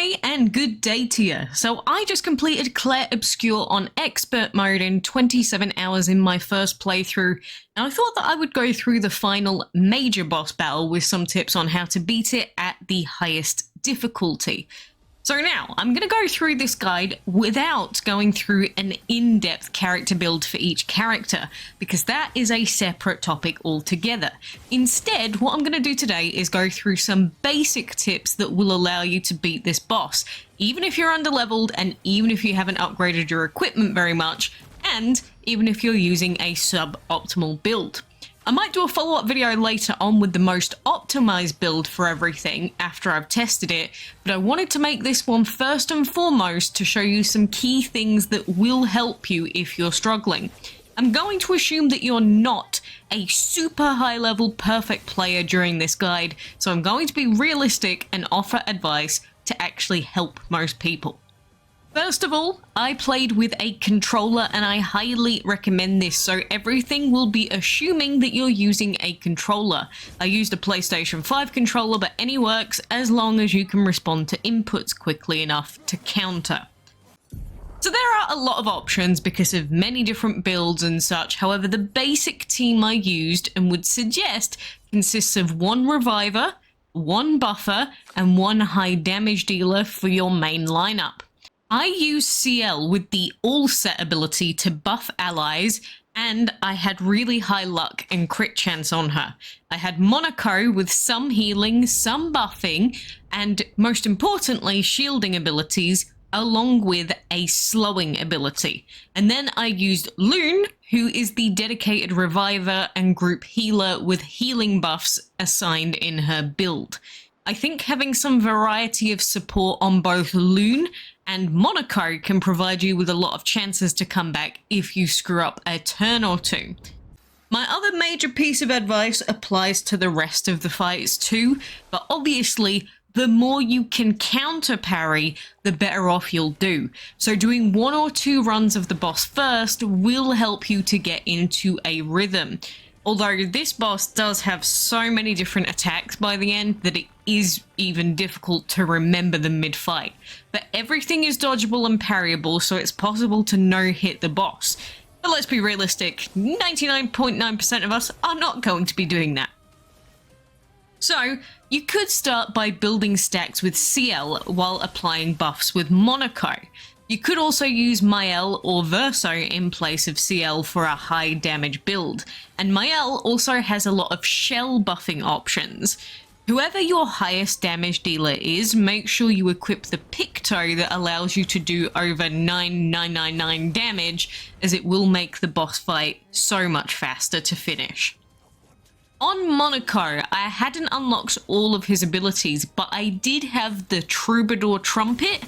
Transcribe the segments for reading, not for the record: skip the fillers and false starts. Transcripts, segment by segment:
Hey and good day to you. So I just completed Clair Obscur on expert mode in 27 hours in my first playthrough, and I thought that I would go through the final major boss battle with some tips on how to beat it at the highest difficulty. So now, I'm going to go through this guide without going through an in-depth character build for each character, because that is a separate topic altogether. Instead, what I'm going to do today is go through some basic tips that will allow you to beat this boss, even if you're underleveled and even if you haven't upgraded your equipment very much, and even if you're using a suboptimal build. I might do a follow-up video later on with the most optimized build for everything after I've tested it, but I wanted to make this one first and foremost to show you some key things that will help you if you're struggling. I'm going to assume that you're not a super high-level perfect player during this guide, so I'm going to be realistic and offer advice to actually help most people. First of all, I played with a controller and I highly recommend this, so everything will be assuming that you're using a controller. I used a PlayStation 5 controller, but any works as long as you can respond to inputs quickly enough to counter. So there are a lot of options because of many different builds and such, however the basic team I used and would suggest consists of one reviver, one buffer, and one high damage dealer for your main lineup. I use CL with the all set ability to buff allies, and I had really high luck and crit chance on her. I had Monoco with some healing, some buffing, and most importantly shielding abilities, along with a slowing ability. And then I used Loon, who is the dedicated reviver and group healer with healing buffs assigned in her build. I think having some variety of support on both Loon and Monoco can provide you with a lot of chances to come back if you screw up a turn or two. My other major piece of advice applies to the rest of the fights too, but obviously the more you can counter parry, the better off you'll do. So doing one or two runs of the boss first will help you to get into a rhythm. Although this boss does have so many different attacks by the end that it is even difficult to remember them mid-fight. But everything is dodgeable and parryable, so it's possible to no-hit the boss. But let's be realistic, 99.9% of us are not going to be doing that. So, you could start by building stacks with CL while applying buffs with Monoco. You could also use Mael or Verso in place of CL for a high damage build, and Mael also has a lot of shell buffing options. Whoever your highest damage dealer is, make sure you equip the Picto that allows you to do over 9999 damage, as it will make the boss fight so much faster to finish. On Monoco, I hadn't unlocked all of his abilities, but I did have the Troubadour Trumpet,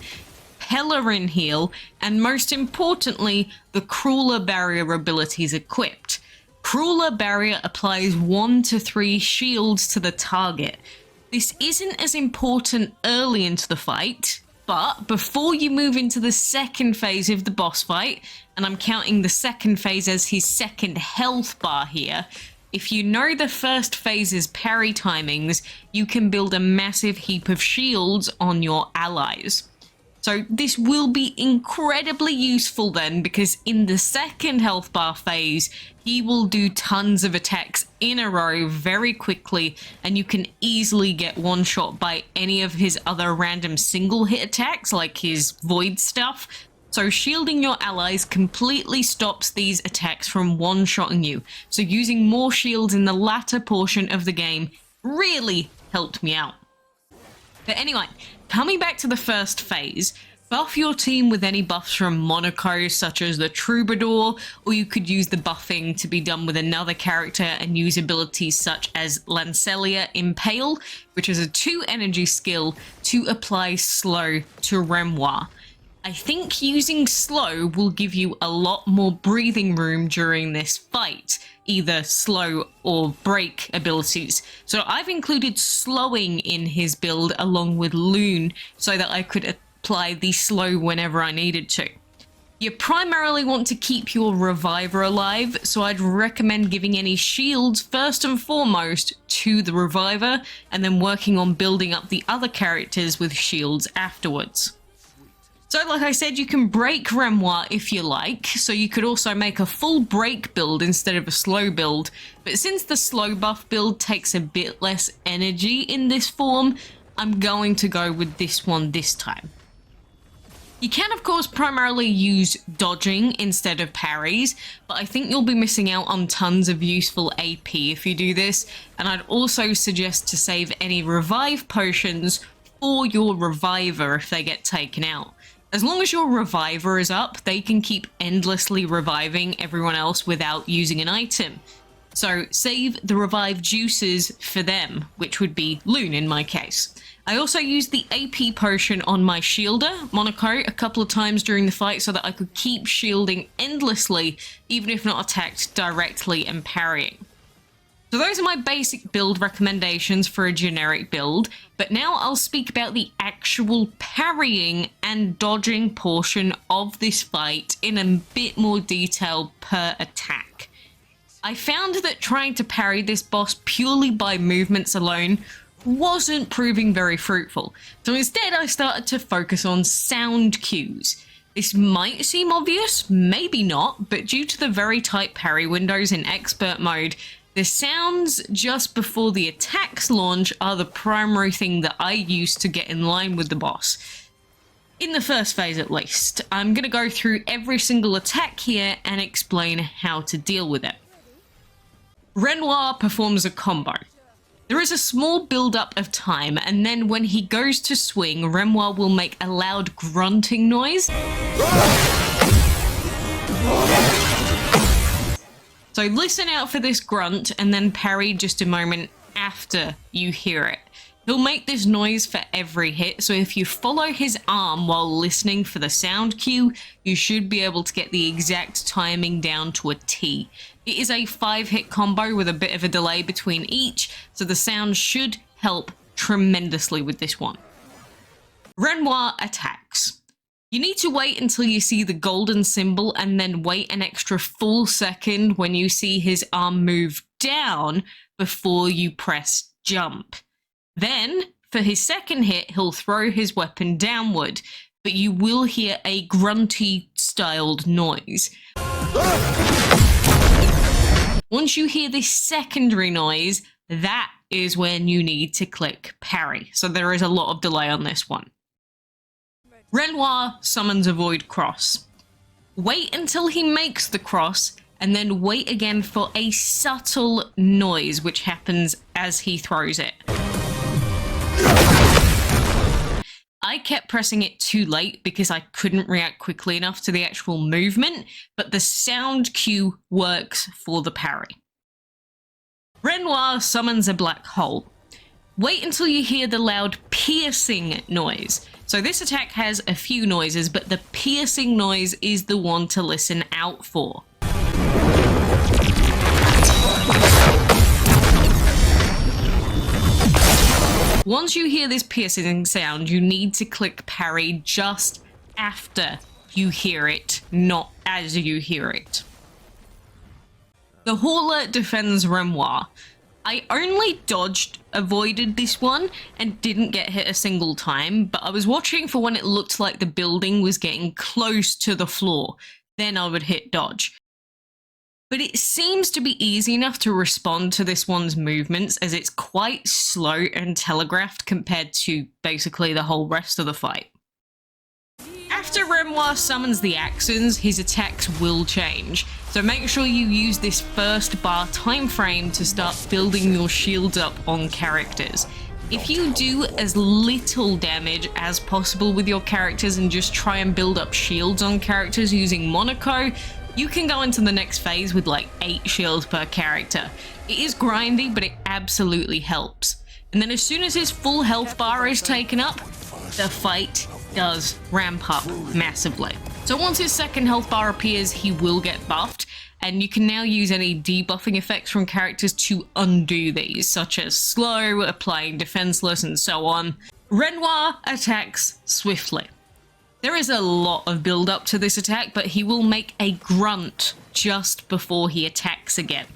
Pellerin Heal, and most importantly, the Crueler Barrier abilities equipped. Crueler Barrier applies 1 to 3 shields to the target. This isn't as important early into the fight, but before you move into the second phase of the boss fight, and I'm counting the second phase as his second health bar here, if you know the first phase's parry timings, you can build a massive heap of shields on your allies. So this will be incredibly useful then, because in the second health bar phase, he will do tons of attacks in a row very quickly, and you can easily get one shot by any of his other random single hit attacks like his void stuff. So shielding your allies completely stops these attacks from one-shotting you. So using more shields in the latter portion of the game really helped me out. But anyway, coming back to the first phase, buff your team with any buffs from Monoco, such as the Troubadour, or you could use the buffing to be done with another character and use abilities such as Lancelia Impale, which is a 2 energy skill to apply slow to Renoir. I think using slow will give you a lot more breathing room during this fight, either slow or break abilities. So I've included slowing in his build along with Loon so that I could apply the slow whenever I needed to. You primarily want to keep your reviver alive, so I'd recommend giving any shields first and foremost to the reviver, and then working on building up the other characters with shields afterwards. So like I said, you can break Renoir if you like, so you could also make a full break build instead of a slow build, but since the slow buff build takes a bit less energy in this form, I'm going to go with this one this time. You can of course primarily use dodging instead of parries, but I think you'll be missing out on tons of useful AP if you do this, and I'd also suggest to save any revive potions for your reviver if they get taken out. As long as your reviver is up, they can keep endlessly reviving everyone else without using an item. So save the revive juices for them, which would be Loon in my case. I also used the AP potion on my shielder, Monoco, a couple of times during the fight so that I could keep shielding endlessly, even if not attacked directly and parrying. So those are my basic build recommendations for a generic build, but now I'll speak about the actual parrying and dodging portion of this fight in a bit more detail per attack. I found that trying to parry this boss purely by movements alone wasn't proving very fruitful, so instead I started to focus on sound cues. This might seem obvious, maybe not, but due to the very tight parry windows in expert mode, the sounds just before the attacks launch are the primary thing that I use to get in line with the boss. In the first phase at least. I'm going to go through every single attack here and explain how to deal with it. Renoir performs a combo. There is a small build-up of time, and then when he goes to swing, Renoir will make a loud grunting noise. So listen out for this grunt, and then parry just a moment after you hear it. He'll make this noise for every hit, so if you follow his arm while listening for the sound cue, you should be able to get the exact timing down to a T. It is a 5-hit combo with a bit of a delay between each, so the sound should help tremendously with this one. Renoir attacks. You need to wait until you see the golden symbol and then wait an extra full second when you see his arm move down before you press jump. Then, for his second hit, he'll throw his weapon downward, but you will hear a grunty-styled noise. Once you hear this secondary noise, that is when you need to click parry, so there is a lot of delay on this one. Renoir summons a void cross. Wait until he makes the cross, and then wait again for a subtle noise which happens as he throws it. I kept pressing it too late because I couldn't react quickly enough to the actual movement, but the sound cue works for the parry. Renoir summons a black hole. Wait until you hear the loud piercing noise. So this attack has a few noises, but the piercing noise is the one to listen out for. Once you hear this piercing sound, you need to click parry just after you hear it, not as you hear it. The Hauler defends Renoir. I only avoided this one and didn't get hit a single time, but I was watching for when it looked like the building was getting close to the floor. Then I would hit dodge. But it seems to be easy enough to respond to this one's movements, as it's quite slow and telegraphed compared to basically the whole rest of the fight. After Renoir summons the Axons, his attacks will change, so make sure you use this first bar time frame to start building your shields up on characters. If you do as little damage as possible with your characters and just try and build up shields on characters using Monoco, you can go into the next phase with like 8 shields per character. It is grindy, but it absolutely helps. And then as soon as his full health bar is taken up, the fight does ramp up massively. So once his second health bar appears, he will get buffed, and you can now use any debuffing effects from characters to undo these, such as slow, applying defenseless, and so on. Renoir attacks swiftly. There is a lot of build up to this attack, but he will make a grunt just before he attacks again.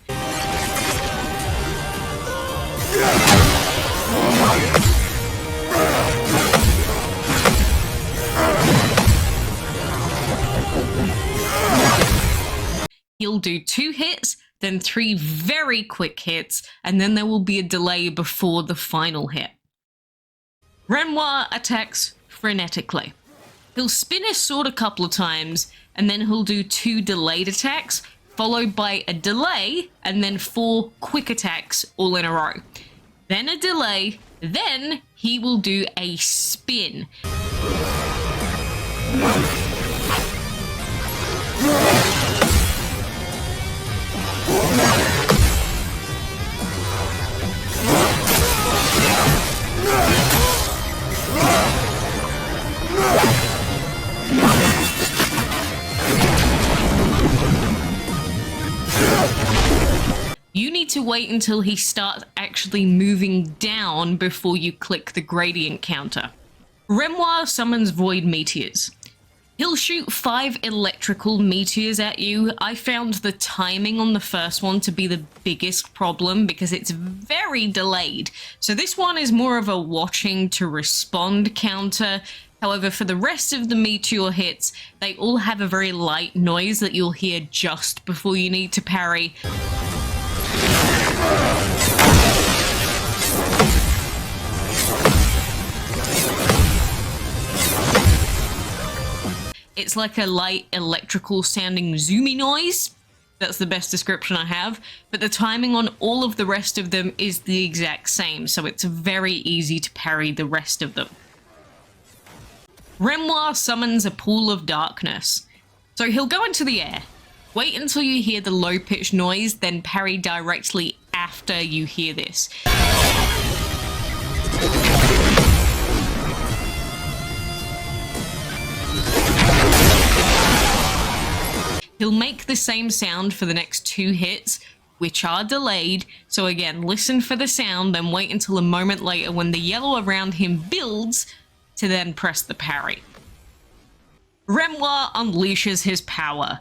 He'll do 2 hits, then 3 very quick hits, and then there will be a delay before the final hit. Renoir attacks frenetically. He'll spin his sword a couple of times, and then he'll do 2 delayed attacks, followed by a delay, and then 4 quick attacks all in a row. Then a delay, then he will do a spin. You need to wait until he starts actually moving down before you click the gradient counter. Renoir summons void meteors. He'll shoot 5 electrical meteors at you. I found the timing on the first one to be the biggest problem because it's very delayed. So this one is more of a watching to respond counter. However, for the rest of the meteor hits, they all have a very light noise that you'll hear just before you need to parry. It's like a light electrical sounding zoomy noise. That's the best description I have. But the timing on all of the rest of them is the exact same, so it's very easy to parry the rest of them. Renoir summons a pool of darkness. So he'll go into the air. Wait until you hear the low-pitched noise, then parry directly after you hear this. He'll make the same sound for the next 2 hits, which are delayed. So again, listen for the sound, then wait until a moment later when the yellow around him builds to then press the parry. Renoir unleashes his power.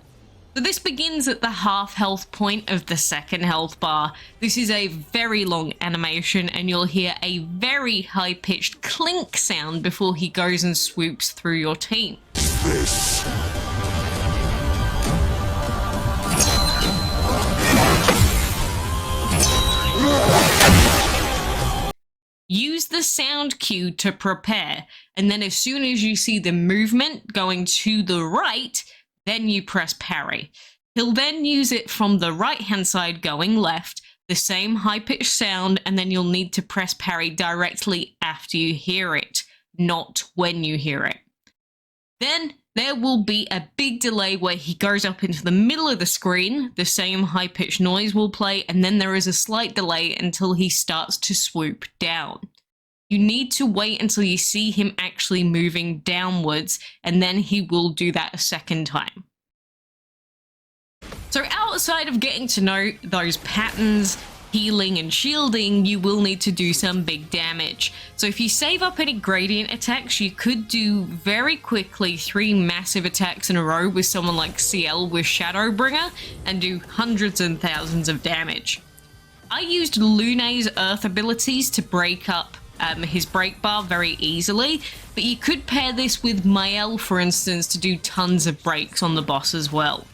So this begins at the half health point of the second health bar. This is a very long animation and you'll hear a very high-pitched clink sound before he goes and swoops through your team. Use the sound cue to prepare, and then as soon as you see the movement going to the right, then you press parry. He'll then use it from the right-hand side going left, the same high-pitched sound, and then you'll need to press parry directly after you hear it, not when you hear it. Then there will be a big delay where he goes up into the middle of the screen, the same high-pitched noise will play, and then there is a slight delay until he starts to swoop down. You need to wait until you see him actually moving downwards, and then he will do that a second time. So outside of getting to know those patterns, healing and shielding, you will need to do some big damage. So if you save up any gradient attacks, you could do very quickly 3 massive attacks in a row with someone like CL with Shadowbringer and do hundreds and thousands of damage. I used Lune's Earth abilities to break up his break bar very easily, but you could pair this with Mael, for instance, to do tons of breaks on the boss as well.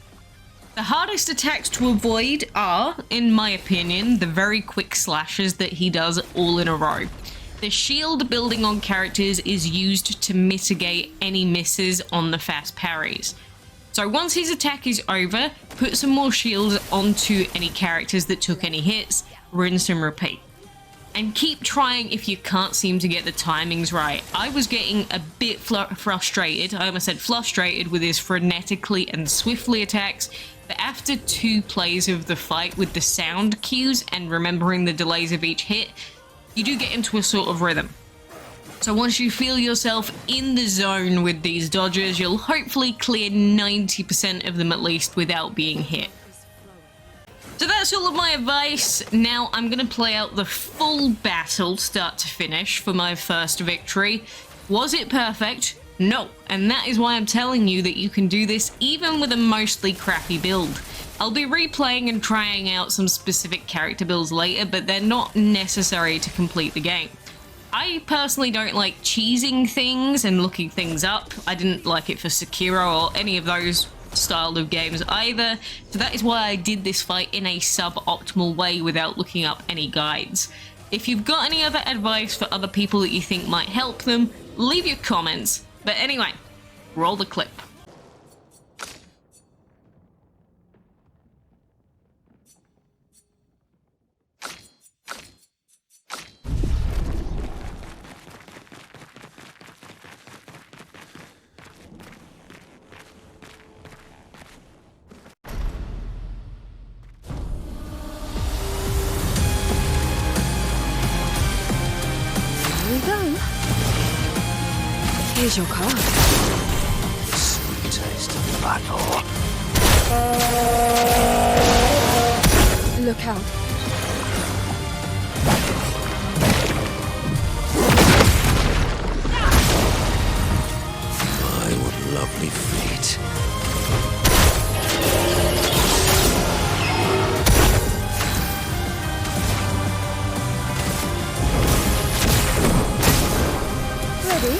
The hardest attacks to avoid are, in my opinion, the very quick slashes that he does all in a row. The shield building on characters is used to mitigate any misses on the fast parries. So once his attack is over, put some more shields onto any characters that took any hits, rinse and repeat. And keep trying if you can't seem to get the timings right. I was getting a bit frustrated, I almost said frustrated, with his frenetically and swiftly attacks, but after 2 plays of the fight with the sound cues and remembering the delays of each hit, you do get into a sort of rhythm. So once you feel yourself in the zone with these dodges, you'll hopefully clear 90% of them at least without being hit. So that's all of my advice. Now I'm going to play out the full battle start to finish for my first victory. Was it perfect? No, and that is why I'm telling you that you can do this even with a mostly crappy build. I'll be replaying and trying out some specific character builds later, but they're not necessary to complete the game. I personally don't like cheesing things and looking things up. I didn't like it for Sekiro or any of those style of games either, so that is why I did this fight in a suboptimal way without looking up any guides. If you've got any other advice for other people that you think might help them, leave your comments. But anyway, roll the clip. Here's your card. Sweet taste of battle. Look out. My, what lovely feet. Ready?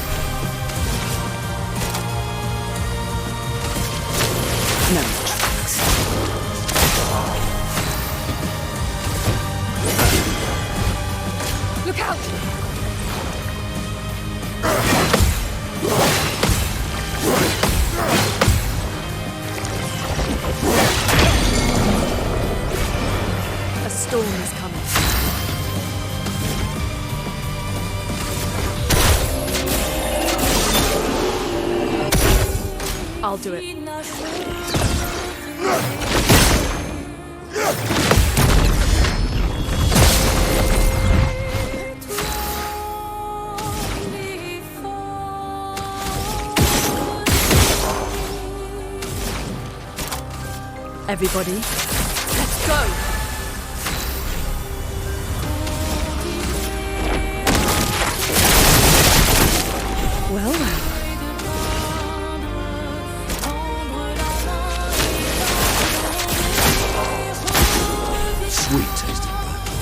No tricks. Look out! A storm is coming. I'll do it. Everybody, let's go! Well, well. Sweet taste of battle.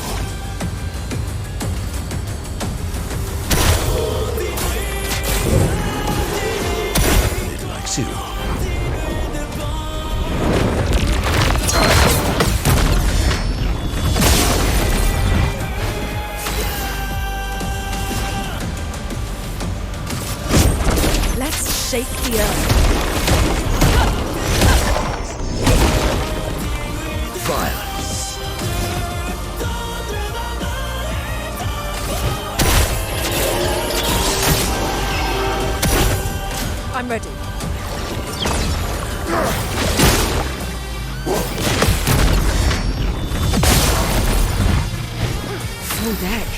It likes you. Let's shake the earth. Violence. I'm ready. Full deck.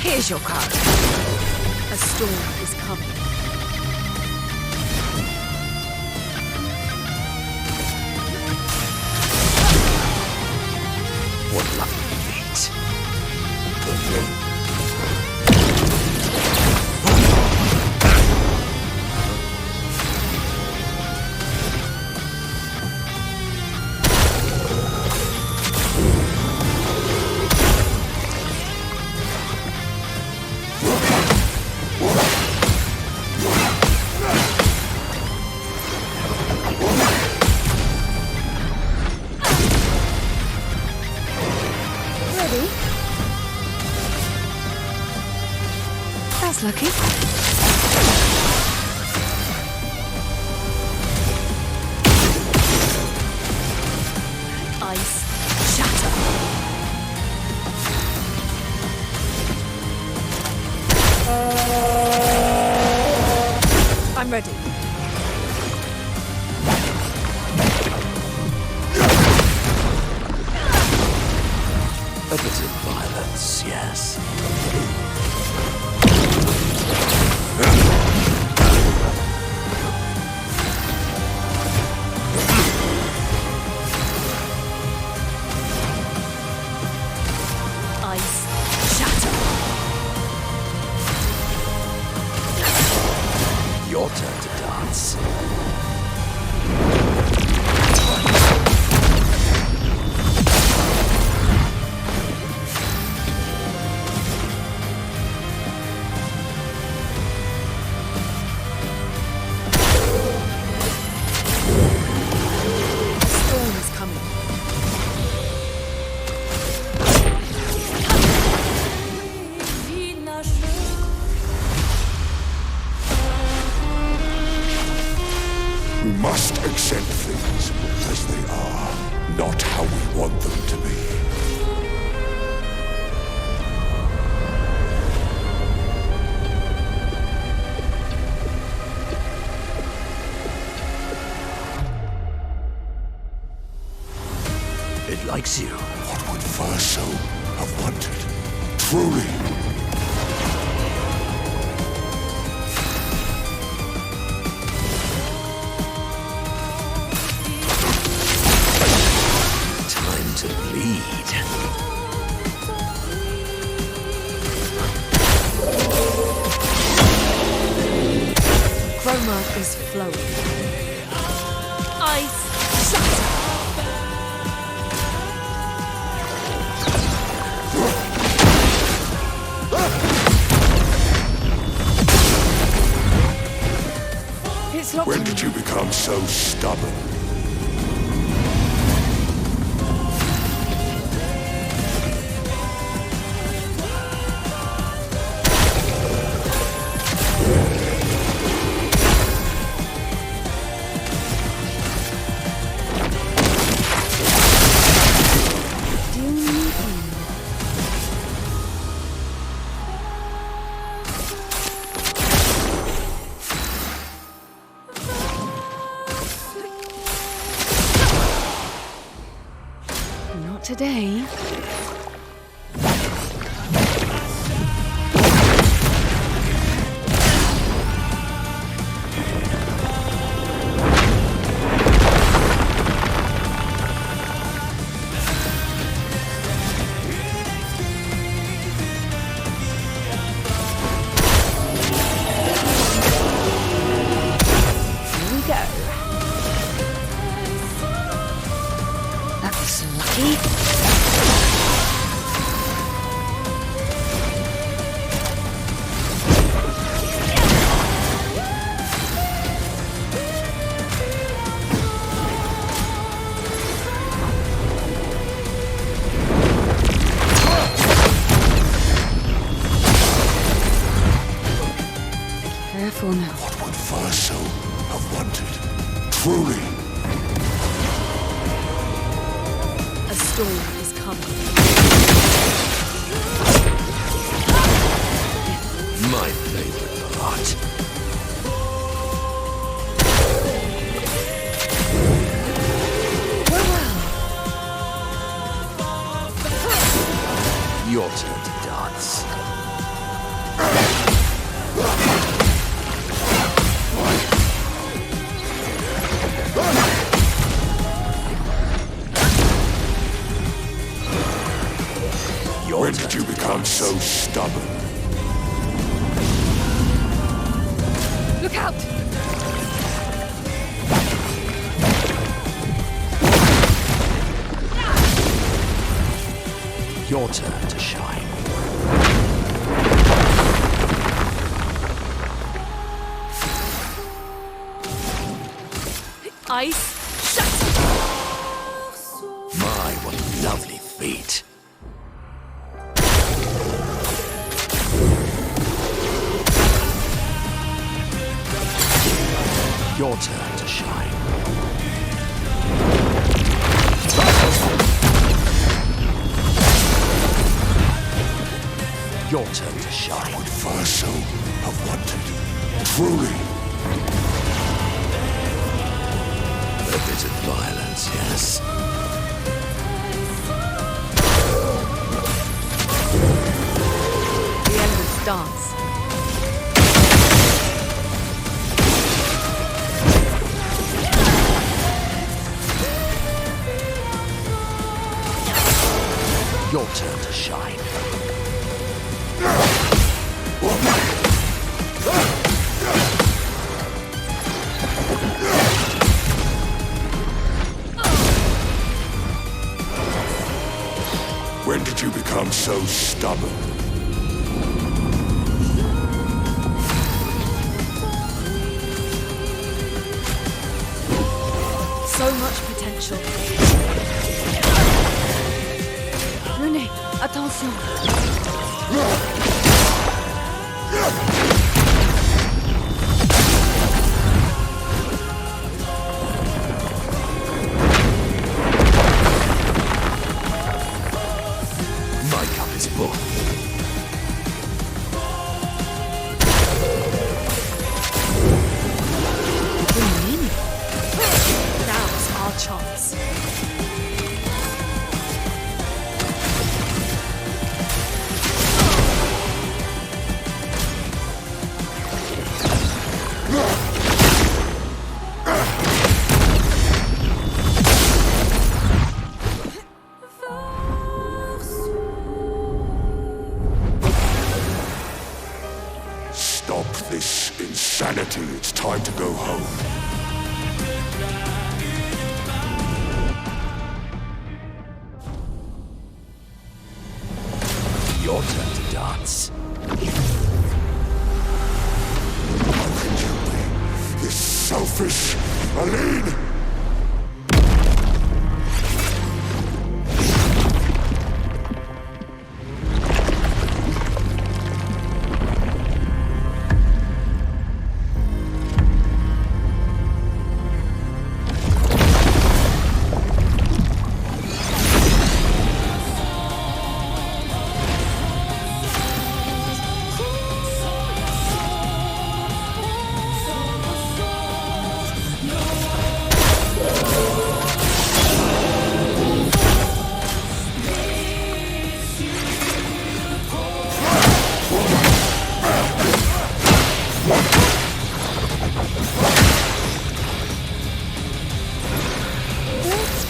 Here's your card. A storm is coming. What lovely feet. Ready? That's lucky. Ice shatter. I'm ready. A bit of violence, yes. Ice shatter. want them to be. It likes you. What would Verso have wanted? Truly. Time to bleed. Chroma is flowing. Ice shatter. It's locked. When did you become so stubborn? Do you need me? Not today. Here we go. That was lucky. Careful now. What would Verso have wanted? Truly. A storm is coming. My favorite part. Your turn to dance. Your When turn did you to become dance. so stubborn? Look out! Your turn to shine. Ice shatter. My, what lovely feet. Your turn to shine. Your turn to shine. Would Verso have wanted? Truly. A bit of violence, yes. The elements dance. Your turn to shine. When did you become so stubborn? So much potential. René, attention. invincible. Now's our chance. Stop this insanity. It's time to go home. Your turn to dance. How could you be this selfish, Aline?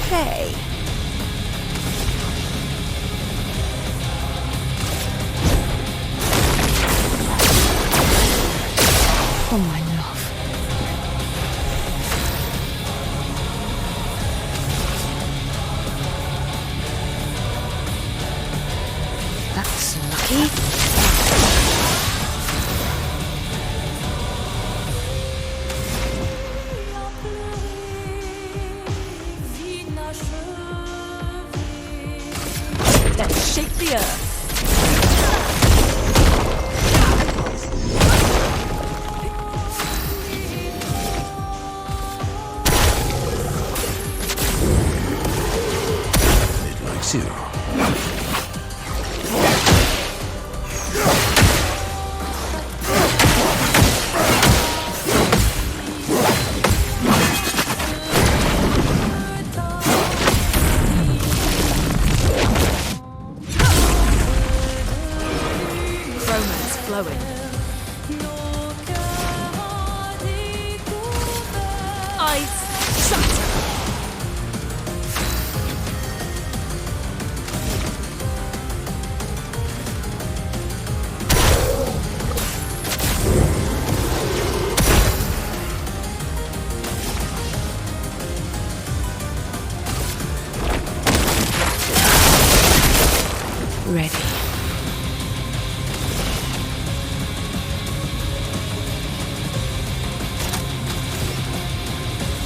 Okay. Oh my love. That's lucky. Let's shake the earth. Midnight Zero. Romance flowing. Ice shatter. Ready.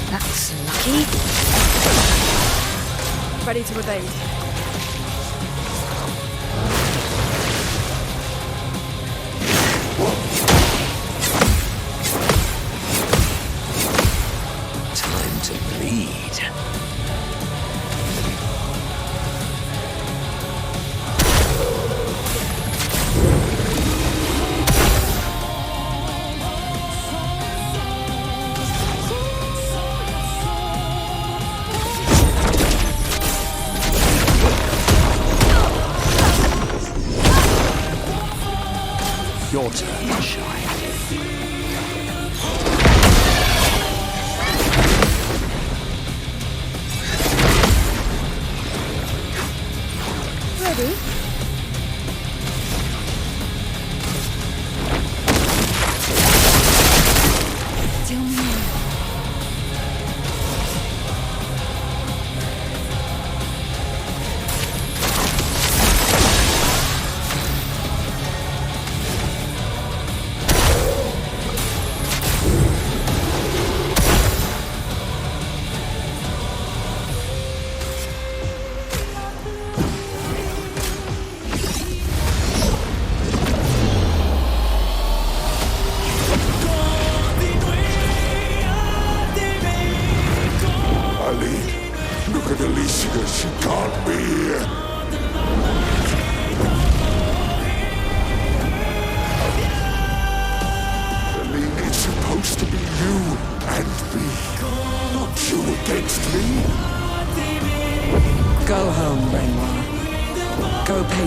That's lucky. Ready to evade. Time to bleed. Your turn to shine. Ready? Tell me now.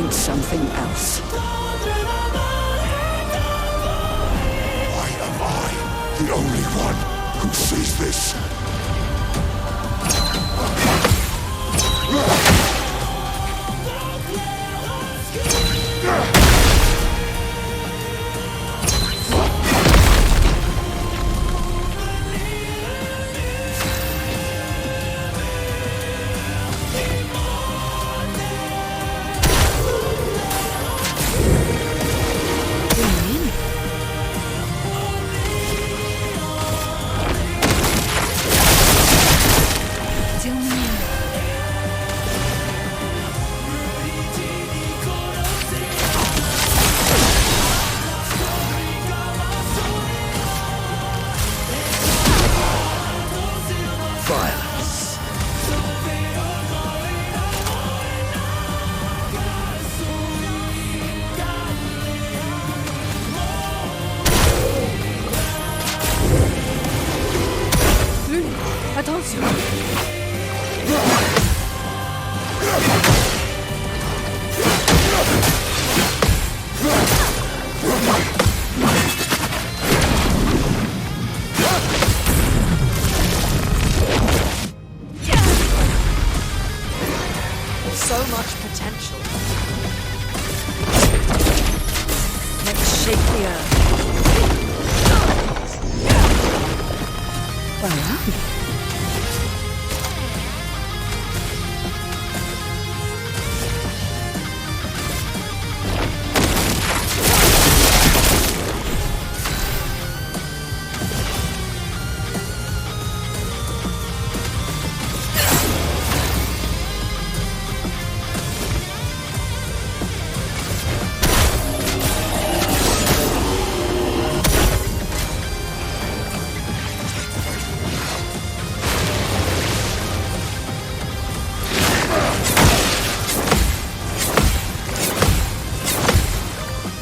ain't something else. Why am I the only one who sees this? Violence. Attention. So much potential. Let's shake the earth. Where are we?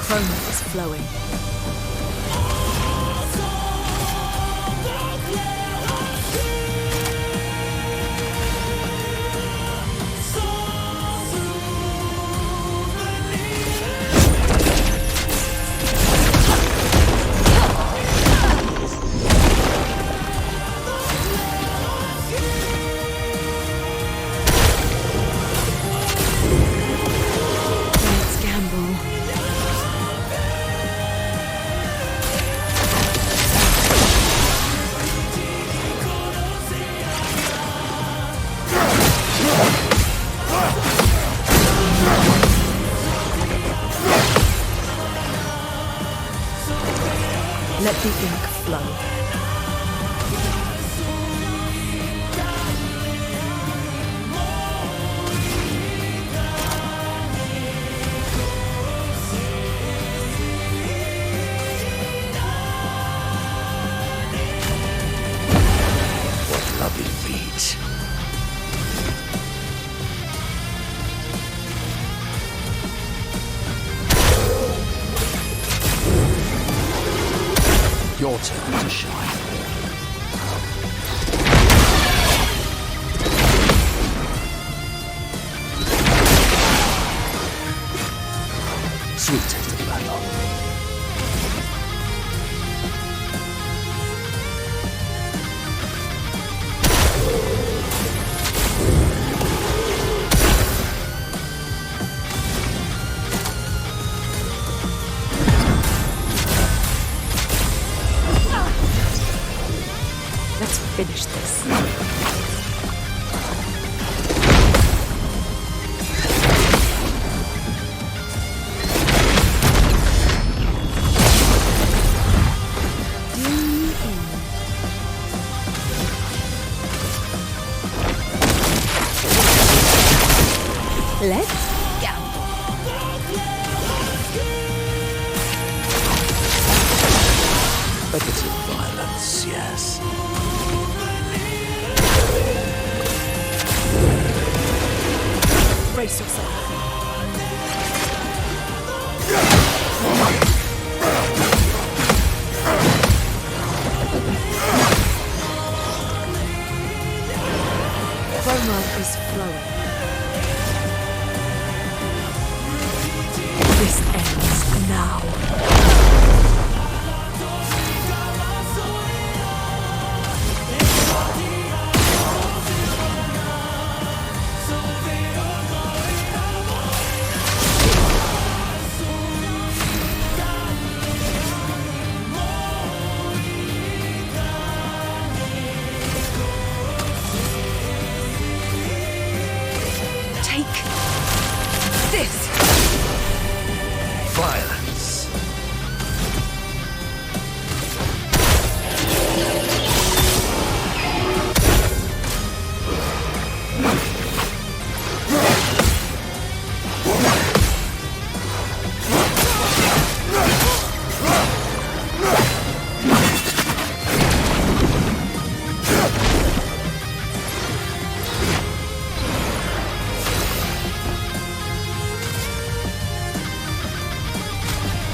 Chroma is flowing. Let's gamble. Let the ink flow. What lovely feet. Your turn to shine. Sweet taste of battle. Let's finish this. Let's gamble. A bit of violence, yes. Brace yourself. Chroma is flowing.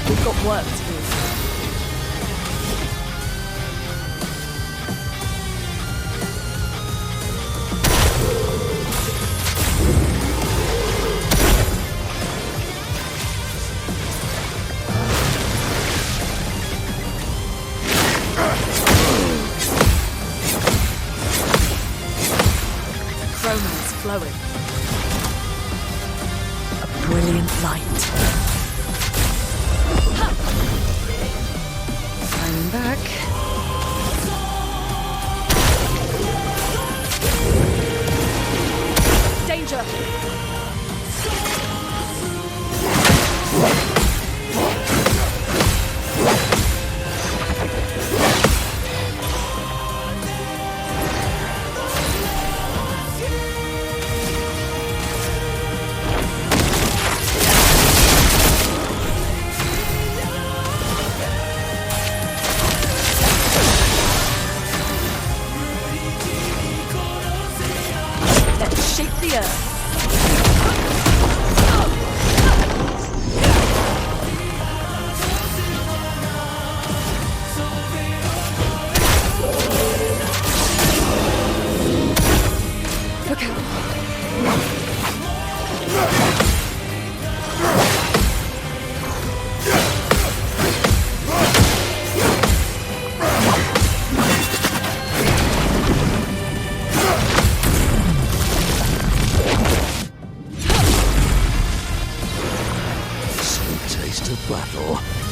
We've got work to do. Chroma is flowing. A brilliant light. I'm back. Danger! Let's shake the earth. Look out. Sweet taste of battle.